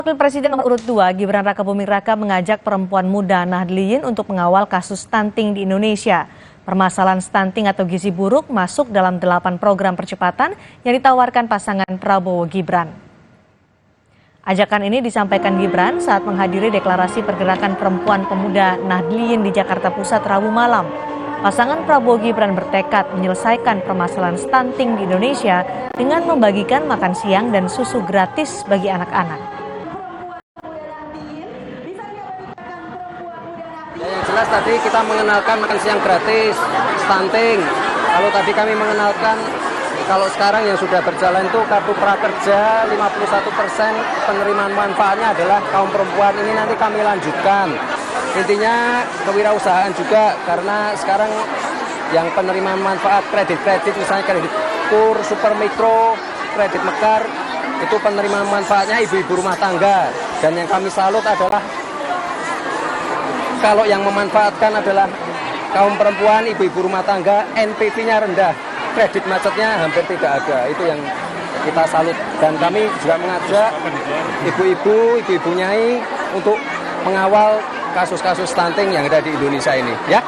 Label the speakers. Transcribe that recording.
Speaker 1: Wakil Presiden nomor urut 2, Gibran Rakabuming Raka mengajak perempuan muda Nahdliyin untuk mengawal kasus stunting di Indonesia. Permasalahan stunting atau gizi buruk masuk dalam 8 program percepatan yang ditawarkan pasangan Prabowo Gibran. Ajakan ini disampaikan Gibran saat menghadiri deklarasi pergerakan perempuan pemuda Nahdliyin di Jakarta Pusat Rabu malam. Pasangan Prabowo Gibran bertekad menyelesaikan permasalahan stunting di Indonesia dengan membagikan makan siang dan susu gratis bagi anak-anak.
Speaker 2: Yang jelas tadi kita mengenalkan makan siang gratis, stunting. Kalau tadi kami mengenalkan, kalau sekarang yang sudah berjalan itu kartu prakerja 51% penerimaan manfaatnya adalah kaum perempuan. Ini nanti kami lanjutkan. Intinya kewirausahaan juga, karena sekarang yang penerimaan manfaat kredit misalnya kredit kur, super mikro, kredit mekar, itu penerimaan manfaatnya ibu-ibu rumah tangga. Dan yang kami salut adalah kalau yang memanfaatkan adalah kaum perempuan, ibu-ibu rumah tangga, NPV-nya rendah, kredit macetnya hampir tidak ada. Itu yang kita salut. Dan kami juga mengajak ibu-ibu nyai untuk mengawal kasus-kasus stunting yang ada di Indonesia ini, ya.